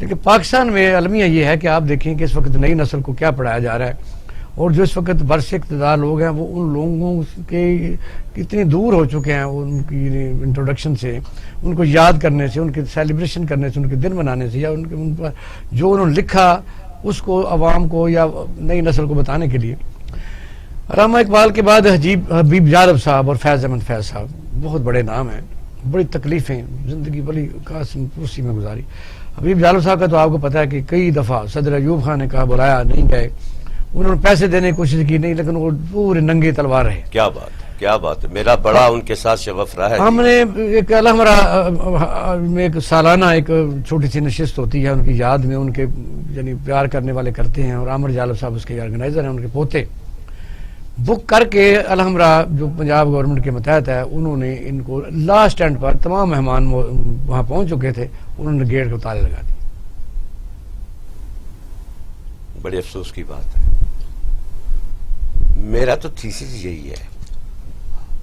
لیکن پاکستان میں المیہ یہ ہے کہ آپ دیکھیں کہ اس وقت نئی نسل کو کیا پڑھایا جا رہا ہے, اور جو اس وقت برس اقتدار لوگ ہیں وہ ان لوگوں کے کتنی دور ہو چکے ہیں ان کی انٹروڈکشن سے, ان کو یاد کرنے سے, ان کے سیلیبریشن کرنے سے, ان کے دن منانے سے, یا ان پر جو انہوں نے لکھا اس کو عوام کو یا نئی نسل کو بتانے کے لیے. علامہ اقبال کے بعد حبیب جالب صاحب اور فیض احمد فیض صاحب بہت بڑے نام ہیں, بڑی تکلیفیں زندگی بڑی قاسم پرسی میں گزاری. حبیب جالب صاحب کا تو آپ کو پتا ہے کہ کئی دفعہ صدر ایوب خان نے کہا, بلایا, نہیں گئے. انہوں نے پیسے دینے کی کوشش کی, نہیں, لیکن وہ پورے ننگے تلوار رہے. کیا بات ہے. میرا بڑا ان کے ساتھ شغف رہا ہے. ہم نے ایک الحمرا میں ایک سالانہ ایک چھوٹی سی نشست ہوتی ہے ان کی یاد میں, ان کے یعنی پیار کرنے والے کرتے ہیں, اور عامر جالب صاحب اس کے آرگنائزر ہیں, ان کے پوتے بک کر کے الحمرا جو پنجاب گورنمنٹ کے متحد ہے, انہوں نے ان کو لاسٹ اسٹینڈ پر تمام مہمان وہاں پہنچ چکے تھے, انہوں نے گیٹ کو تالے لگا دی. بڑے افسوس کی بات ہے. میرا تو تھیسس یہی ہے،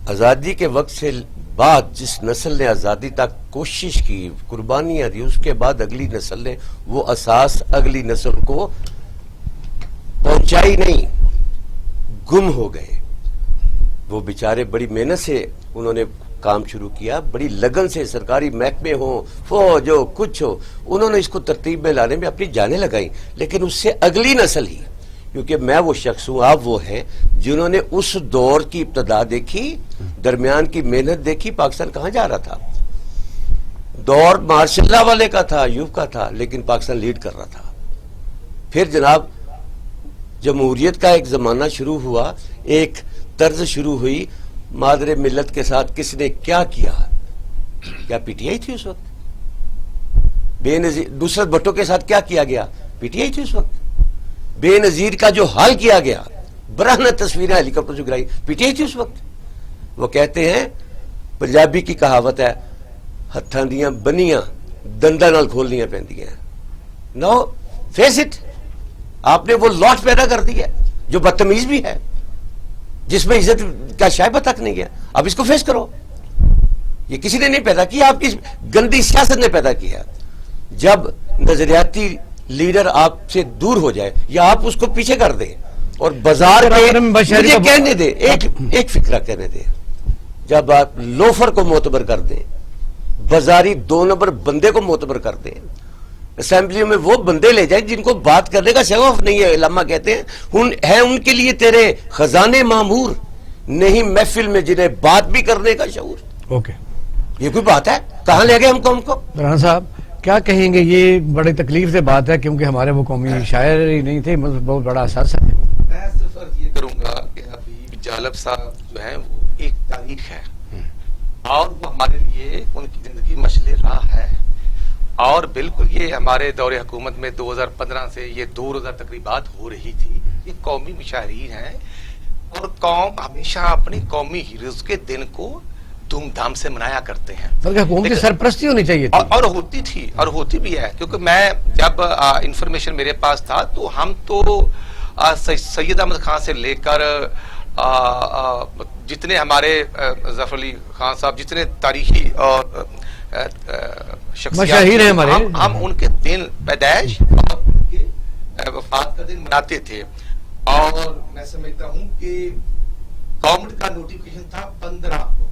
آزادی کے وقت سے بعد جس نسل نے آزادی تک کوشش کی، قربانیاں دی، اس کے بعد اگلی نسل نے وہ اساس اگلی نسل کو پہنچائی نہیں، گم ہو گئے. وہ بیچارے بڑی محنت سے انہوں نے کام شروع کیا، بڑی لگن سے، سرکاری محکمے ہوں، فوج ہو، کچھ ہو، انہوں نے اس کو ترتیب میں لانے میں اپنی جانیں لگائیں. لیکن اس سے اگلی نسل ہی، کیونکہ میں وہ شخص ہوں، آپ وہ ہیں جنہوں نے اس دور کی ابتدا دیکھی، درمیان کی محنت دیکھی. پاکستان کہاں جا رہا تھا؟ دور ماشاء اللہ والے کا تھا، ایوب کا تھا، لیکن پاکستان لیڈ کر رہا تھا. پھر جناب جمہوریت کا ایک زمانہ شروع ہوا، ایک طرز شروع ہوئی. مادر ملت کے ساتھ کس نے کیا کیا؟ کیا پی ٹی آئی تھی اس وقت؟ بے نظیر. نصرت بھٹو کے ساتھ کیا کیا گیا؟ پی ٹی آئی تھی اس وقت. بے نظیر کا جو حال کیا گیا، برہنہ تصویریں ہیلی کاپٹر سے گرائی، پی ٹی آئی تھی اس وقت. وہ کہتے ہیں، پنجابی کی کہاوت ہے، ہتھاں دیاں بنیاں دنداں نال کھولنیاں پیندیاں. نو فیس اٹ، آپ نے وہ لاٹ پیدا کر دی ہے جو بدتمیز بھی ہے، جس میں عزت کا شائبہ تک نہیں گیا. اب اس کو فیس کرو. یہ کسی نے نہیں پیدا کیا، آپ کی گندی سیاست نے پیدا کیا. جب نظریاتی لیڈر آپ سے دور ہو جائے یا آپ اس کو پیچھے کر دیں اور بازار میں مجھے کہنے دے، ایک فکرہ کہنے دے، جب آپ لوفر کو معتبر کر دیں، بازاری 2 نمبر بندے کو معتبر کر دیں، اسمبلی میں وہ بندے لے جائیں جن کو بات کرنے کا شغف نہیں ہے. علماء کہتے ہیں ان کے لیے تیرے خزانے معمور نہیں، محفل میں جنہیں بات بھی کرنے کا شعور. اوکے، یہ کوئی بات ہے؟ کہاں لے گئے ہم کو برہنہ صاحب کیا کہیں گے؟ یہ بڑی تکلیف سے بات ہے کیونکہ ہمارے وہ قومی شاعر ہی نہیں تھے، بہت بڑا احساس ہے. میں صرف عرض یہ کروں گا کہ حبیب جالب صاحب جو ہیں وہ ایک تاریخ ہے، اور وہ ہمارے لیے ان کی زندگی مشعل راہ ہے. اور بالکل یہ ہمارے دور حکومت میں 2015 سے یہ 2 روزہ تقریبات ہو رہی تھی. یہ قومی مشاہیر ہیں، اور قوم ہمیشہ اپنی قومی ہیروز کے دن کو دھوم دھام سے منایا کرتے ہیں. بلکہ حکومت کی سرپرستی ہونی چاہیے تھی، اور ہوتی تھی، اور ہوتی بھی ہے. کیونکہ میں جب انفارمیشن میرے پاس تھا تو ہم تو سید احمد خان سے لے کر جتنے ہمارے ظفر علی خان صاحب، جتنے تاریخی اور مشاہیر ہیں ہمارے، ہم ان کے دن پیدائش اور ان کے وفات کا دن مناتے تھے. اور میں سمجھتا ہوں کہ گورنمنٹ کا نوٹیفکیشن تھا 15 کو،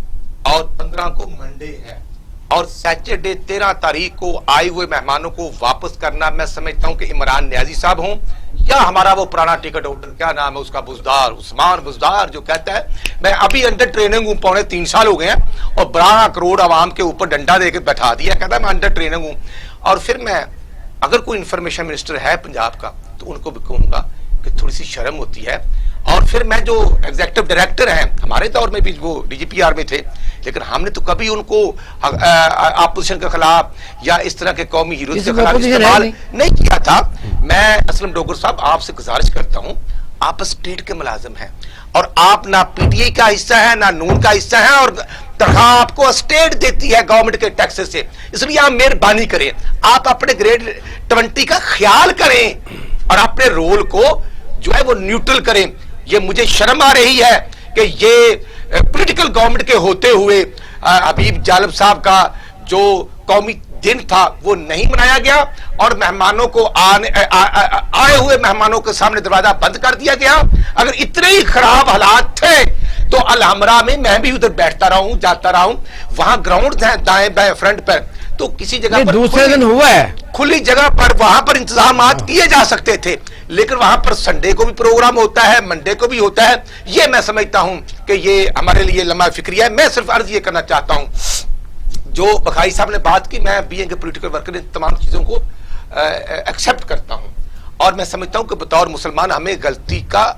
اور 15 کو منڈے ہے، اور سیٹرڈے 13 تاریخ کو آئے ہوئے مہمانوں کو واپس کرنا. میں سمجھتا ہوں کہ عمران نیازی صاحب ہوں یا ہمارا وہ پرانا ٹکٹ ہولڈر، کیا نام ہے اس کا، بزدار، عثمان بزدار، جو کہتا ہے میں ابھی انڈر ٹریننگ ہوں، 2.25 سال ہو گئے ہیں، اور 12 کروڑ عوام کے اوپر ڈنڈا دے کے بیٹھا دیا، کہتا ہے میں انڈر ٹریننگ ہوں. اور پھر میں اگر کوئی انفارمیشن منسٹر ہے پنجاب کا تو ان کو بھی کہوں گا کہ تھوڑی سی شرم ہوتی ہے. اور پھر میں جو ایگزیکٹو ڈائریکٹر ہیں، ہمارے دور میں بھی وہ ڈی جی پی آر میں تھے، لیکن ہم نے تو کبھی ان کو اپوزیشن کے خلاف یا اس طرح کے قومی ہیروز کے خلاف استعمال نہیں کیا تھا. میں اسلم ڈوگر صاحب آپ سے گزارش کرتا ہوں، آپ اسٹیٹ کے ملازم ہیں، اور آپ نہ پی ٹی آئی کا حصہ ہے نہ نون کا حصہ ہے، اور تنخواہ آپ کو اسٹیٹ دیتی ہے گورنمنٹ کے ٹیکس سے. اس لیے آپ مہربانی کریں، آپ اپنے گریڈ 20 کا خیال کریں اور اپنے رول کو جو ہے وہ نیوٹرل کریں. یہ مجھے شرم آ رہی ہے کہ یہ پولیٹیکل گورنمنٹ کے ہوتے ہوئے حبیب جالب صاحب کا جو قومی دن تھا وہ نہیں منایا گیا، اور مہمانوں کو آئے ہوئے مہمانوں کے سامنے دروازہ بند کر دیا گیا. اگر اتنے ہی خراب حالات تھے تو الحمرا میں میں بھی ادھر بیٹھتا رہا ہوں، جاتا رہا ہوں. وہاں گراؤنڈ ہیں دائیں بائیں فرنٹ پر، تو کسی جگہ پر دوسرے دن ہوا ہے کھلی جگہ پر وہاں پر انتظامات کیے جا سکتے تھے، لیکن وہاں پر سنڈے کو بھی پروگرام ہوتا ہے، منڈے کو بھی ہوتا ہے. یہ میں سمجھتا ہوں کہ یہ ہمارے لیے لمحہ فکری ہے. میں صرف عرض یہ کرنا چاہتا ہوں، جو بخاری صاحب نے بات کی، میں بی اے کے پولیٹیکل ورکر ان تمام چیزوں کو ایکسیپٹ کرتا ہوں، اور میں سمجھتا ہوں کہ بطور مسلمان ہمیں غلطی کا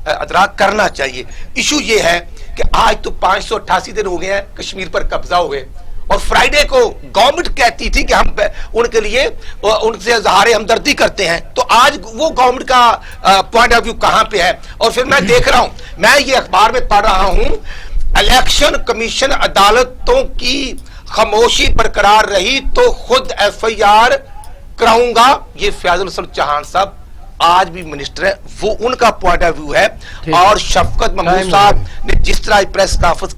ادراک کرنا چاہیے. ایشو یہ ہے کہ آج تو 588 دن ہو گئے ہیں کشمیر پر قبضہ ہوئے، اور فرائیڈے کو گورنمنٹ کہتی تھی کہ ہم ان کے لیے ان سے اظہار ہمدردی کرتے ہیں. تو آج وہ گورنمنٹ کا پوائنٹ آف ویو کہاں پہ ہے؟ اور پھر میں دیکھ رہا ہوں، میں یہ اخبار میں پڑھ رہا ہوں، الیکشن کمیشن عدالتوں کی خاموشی برقرار رہی تو خود ایف آئی آر کراؤں گا. یہ فیاض الحسن چوہان صاحب آج بھی منسٹر ہے, وہ ان کا پوائنٹ آف ویو ہے. اور شفقت محمود صاحب نے جس طرح پریس کانفرنس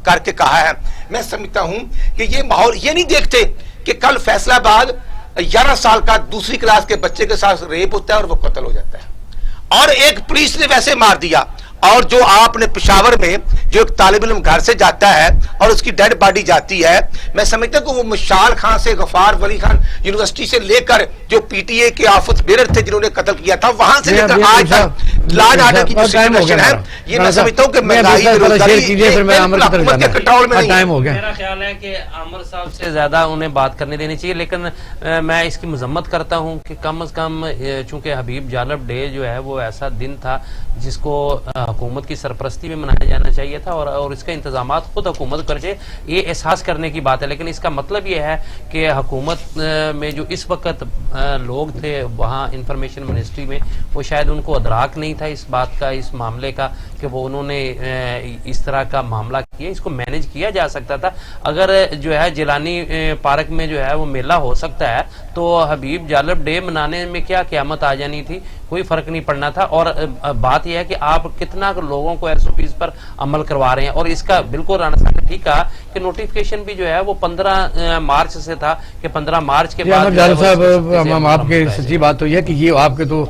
کر کے کہا ہے, میں سمجھتا ہوں کہ یہ ماحول یہ نہیں دیکھتے کہ کل فیصلہ آباد 11 سال کا دوسری کلاس کے بچے کے ساتھ ریپ ہوتا ہے اور وہ قتل ہو جاتا ہے اور ایک پولیس نے ویسے مار دیا. اور جو آپ نے پشاور میں جو ایک طالب علم گھر سے جاتا ہے اور اس کی ڈیڈ باڈی جاتی ہے, میں سمجھتا ہوں کہ وہ مشال خان سے غفار ولی خان یونیورسٹی سے لے کر جو پی ٹی اے کے آفس بیرر تھے جنہوں نے قتل کیا تھا, وہاں سے لے کر آج تک لا اینڈ آرڈر کی جو سچویشن ہے, یہ میں سمجھتا ہوں کہ مہنگائی حکومت کے کنٹرول میں نہیں ہے. میرا خیال ہے کہ عامر صاحب سے زیادہ انہیں بات کرنے دینی چاہیے, لیکن میں اس کی مذمت کرتا ہوں کہ کم از کم چونکہ حبیب جالب ڈے جو ہے وہ ایسا دن تھا جس کو حکومت کی سرپرستی میں منایا جانا چاہیے تھا اور اس کے انتظامات خود حکومت کر جائے, یہ احساس کرنے کی بات ہے. لیکن اس کا مطلب یہ ہے کہ حکومت میں جو اس وقت لوگ تھے وہاں انفارمیشن منسٹری میں, وہ شاید ان کو ادراک نہیں تھا اس بات کا, اس معاملے کا, کہ وہ انہوں نے اس طرح کا معاملہ کیا. اس کو مینج کیا جا سکتا تھا. اگر جو ہے جیلانی پارک میں جو ہے وہ میلہ ہو سکتا ہے تو حبیب جالب ڈے منانے میں کیا قیامت آ جانی تھی, کوئی فرق نہیں پڑنا تھا. اور بات یہ ہے کہ آپ کتنا لوگوں کو ایس او پیز پر عمل کروا رہے ہیں, اور اس کا بالکل رانا صاحب نے ٹھیک کہا کہ نوٹیفیکیشن بھی جو ہے وہ 15 مارچ سے تھا کہ 15 مارچ کے بعد. صاحب آپ کے سچی بات تو یہ کہ یہ آپ کے تو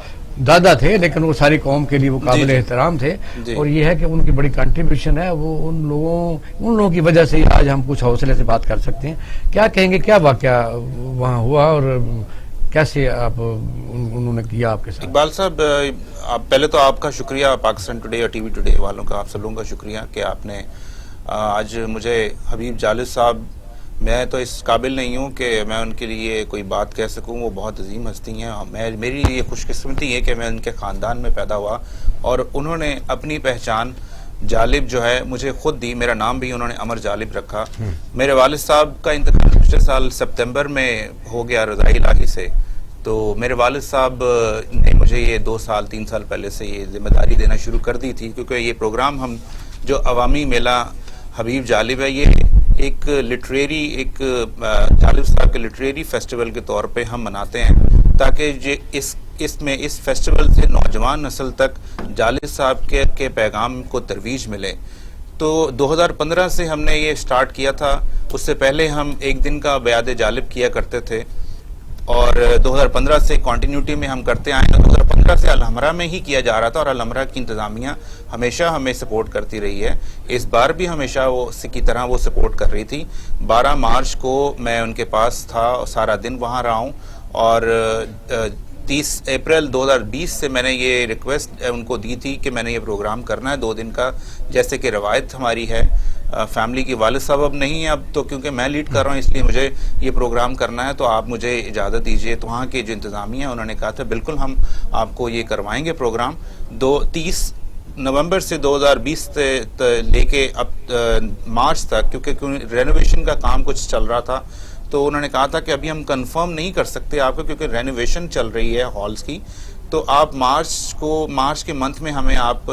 دادا تھے لیکن وہ ساری قوم کے لیے وہ قابل احترام تھے, اور یہ ہے کہ ان کی بڑی کنٹریبیوشن ہے, وہ ان لوگوں کی وجہ سے آج ہم کچھ حوصلے سے بات کر سکتے ہیں. کیا کہیں گے, کیا واقعہ وہاں ہوا اور کیسے انہوں نے کیا آپ کے ساتھ؟ اقبال صاحب, پہلے تو آپ کا شکریہ, پاکستان ٹوڈے اور ٹی وی ٹوڈے والوں کا, آپ سب لوگوں کا شکریہ کہ آپ نے آج مجھے حبیب جالب صاحب, میں تو اس قابل نہیں ہوں کہ میں ان کے لیے کوئی بات کہہ سکوں, وہ بہت عظیم ہستی ہیں. میری یہ خوش قسمتی ہے کہ میں ان کے خاندان میں پیدا ہوا اور انہوں نے اپنی پہچان جالب جو ہے مجھے خود دی. میرا نام بھی انہوں نے عمر جالب رکھا. میرے والد صاحب کا انتقال پچھلے سال سپتمبر میں ہو گیا رضائی الہی سے, تو میرے والد صاحب نے مجھے یہ 2 سال 3 سال پہلے سے یہ ذمہ داری دینا شروع کر دی تھی, کیونکہ یہ پروگرام ہم جو عوامی میلہ حبیب جالب ہے, یہ ایک لٹریری, ایک جالب صاحب کے لٹریری فیسٹیول کے طور پہ ہم مناتے ہیں, تاکہ اس فیسٹیول سے نوجوان نسل تک جالب صاحب کے پیغام کو ترویج ملے. تو 2015 سے ہم نے یہ سٹارٹ کیا تھا. اس سے پہلے ہم ایک دن کا بیعت جالب کیا کرتے تھے اور 2015 سے کنٹینیوٹی میں ہم کرتے آئے ہیں. 2015 سے الحمرہ میں ہی کیا جا رہا تھا اور الحمرہ کی انتظامیہ ہمیشہ ہمیں سپورٹ کرتی رہی ہے. اس بار بھی ہمیشہ وہ کی طرح وہ سپورٹ کر رہی تھی. 12 مارچ کو میں ان کے پاس تھا, سارا دن وہاں رہا ہوں, اور 30 اپریل 2020 سے میں نے یہ ریکویسٹ ان کو دی تھی کہ میں نے یہ پروگرام کرنا ہے 2 دن کا, جیسے کہ روایت ہماری ہے. فیملی کی والد صاحب اب نہیں ہیں اب تو, کیونکہ میں لیڈ کر رہا ہوں اس لیے مجھے یہ پروگرام کرنا ہے, تو آپ مجھے اجازت دیجئے. تو وہاں کے جو انتظامیہ ہیں انہوں نے کہا تھا بالکل ہم آپ کو یہ کروائیں گے پروگرام. 30 نومبر سے 2020 لے کے اب مارچ تک, کیونکہ رینوویشن کا کام کچھ چل رہا تھا, تو انہوں نے کہا تھا کہ ابھی ہم کنفرم نہیں کر سکتے آپ کو, کیونکہ رینوویشن چل رہی ہے ہالز کی, تو آپ مارچ کے منتھ میں ہمیں آپ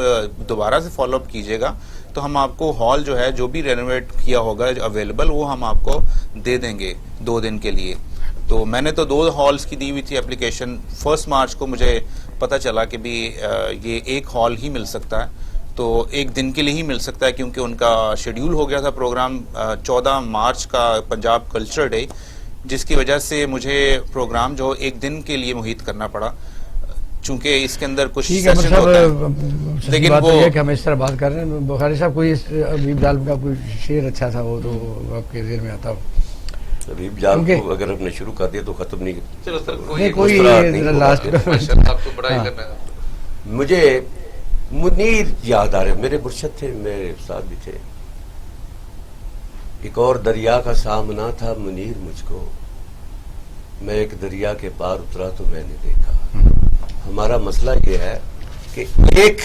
دوبارہ سے فالو اپ کیجئے گا, تو ہم آپ کو ہال جو ہے جو بھی رینوویٹ کیا ہوگا اویلیبل, وہ ہم آپ کو دے دیں گے 2 دن کے لیے. تو میں نے تو 2 ہالز کی دی ہوئی تھی اپلیکیشن. 1 مارچ کو مجھے پتہ چلا کہ بھی یہ ایک ہال ہی مل سکتا ہے, تو 1 دن کے لیے ہی مل سکتا ہے, کیونکہ ان کا شیڈیول ہو گیا تھا پروگرام 14 مارچ کا پنجاب کلچر ڈے, جس کی وجہ سے مجھے پروگرام جو 1 دن کے لیے محیط کرنا پڑا, چونکہ اس کے اندر کچھ سیشن ہوتا ہے. لیکن وہ یہ کہ ہم اس طرح بات کر رہے ہیں, بخاری صاحب کوئی حبیب جالب کا کوئی شعر اچھا تھا وہ تو آپ کے ذہن میں آتا ہو؟ حبیب جالب کو اگر ہم نے شروع کر دیا تو ختم نہیں. چلو سر, کوئی لاسٹ مجھے منیر یاد آ رہے, میرے مرشد تھے, میرے استاد بھی تھے. ایک اور دریا کا سامنا تھا منیر مجھ کو, میں ایک دریا کے پار اترا تو میں نے دیکھا. ہمارا مسئلہ یہ ہے کہ ایک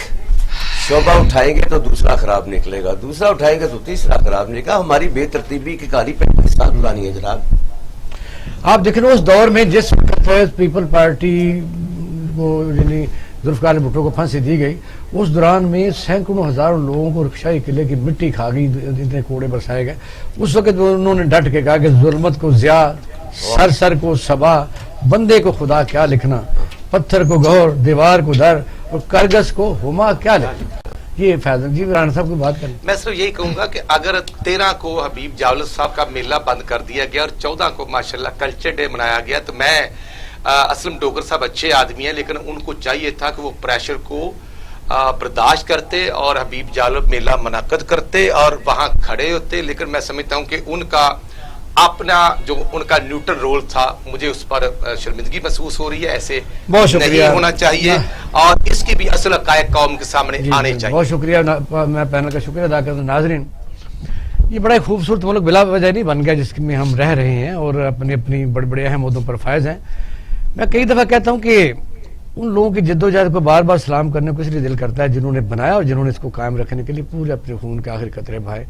شعبہ اٹھائیں گے تو دوسرا خراب نکلے گا, دوسرا اٹھائیں گے تو تیسرا خراب نکلے گا. ہماری بے ترتیبی کی کاری پاکستان پرانی ہے جناب. آپ دیکھ رہے اس دور میں جس وقت پیپل پارٹی کو یعنی ذوالفقار بھٹو کو پھانسی دی گئی, اس دوران میں سینکڑوں ہزاروں لوگوں کو رکشائی قلعے کی مٹی کھا گئی, اتنے کوڑے برسائے گئے. اس وقت انہوں نے ڈٹ کے کہا کہ ظلمت کو ضیاء, سر کو صبا, بندے کو خدا کیا لکھنا. پتھر کو گور دیوار کو در اور کرگس کو ہما کیا لے. یہ فیضان جی رانا صاحب کو بات کریں. میں صرف یہی کہوں گا کہ اگر 13 کو حبیب جاولد صاحب کا میلہ بند کر دیا گیا اور 14 کو ماشاءاللہ کلچر ڈے منایا گیا تو میں اسلم ڈوگر صاحب اچھے آدمی ہیں لیکن ان کو چاہیے تھا کہ وہ پریشر کو برداشت کرتے اور حبیب جاولد میلہ منعقد کرتے اور وہاں کھڑے ہوتے. لیکن میں سمجھتا ہوں کہ ان کا اپنا جو ان کا نیوٹرل رول تھا مجھے اس پر شرمندگی محسوس ہو رہی ہے. ایسے نہیں ہونا چاہیے اور اس کی بھی اصل حقائق قوم کے سامنے آنے چاہیے. بہت شکریہ. میں پینل کا شکریہ ادا کرتا ہوں. ناظرین یہ بڑا خوبصورت ملک بلا وجہ نہیں بن گیا جس میں ہم رہ رہے ہیں اور اپنی اپنی بڑے بڑے اہم عہدوں پر فائز ہیں. میں کئی دفعہ کہتا ہوں کہ ان لوگوں کی جدوجہد کو بار بار سلام کرنے کو اس لیے دل کرتا ہے جنہوں نے بنایا اور جنہوں نے اس کو قائم رکھنے کے لیے پورے اپنے خون کے آخری قطرے بہائے.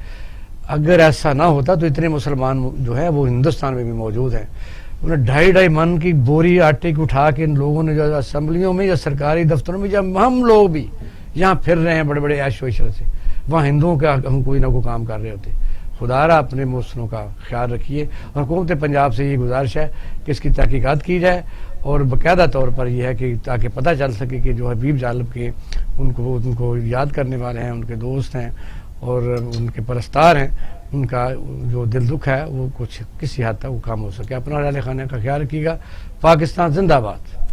اگر ایسا نہ ہوتا تو اتنے مسلمان جو ہے وہ ہندوستان میں بھی موجود ہیں. انہیں 2.5 من کی بوری آٹے کی اٹھا کے ان لوگوں نے جو اسمبلیوں میں یا سرکاری دفتروں میں جب ہم لوگ بھی یہاں پھر رہے ہیں بڑے بڑے عیش و عشرت سے وہاں ہندوؤں کا ہم کوئی نہ کوئی کام کر رہے ہوتے. خدا را اپنے مسلمانوں کا خیال رکھیے اور حکومت پنجاب سے یہ گزارش ہے کہ اس کی تحقیقات کی جائے اور باقاعدہ طور پر یہ ہے کہ تاکہ پتہ چل سکے کہ جو حبیب جالب کے ان کو یاد کرنے والے ہیں ان کے دوست ہیں اور ان کے پرستار ہیں ان کا جو دل دکھ ہے وہ کچھ کسی حد تک وہ کام ہو سکے. اپنا اہل خانہ کا خیال رکھیے گا. پاکستان زندہ باد.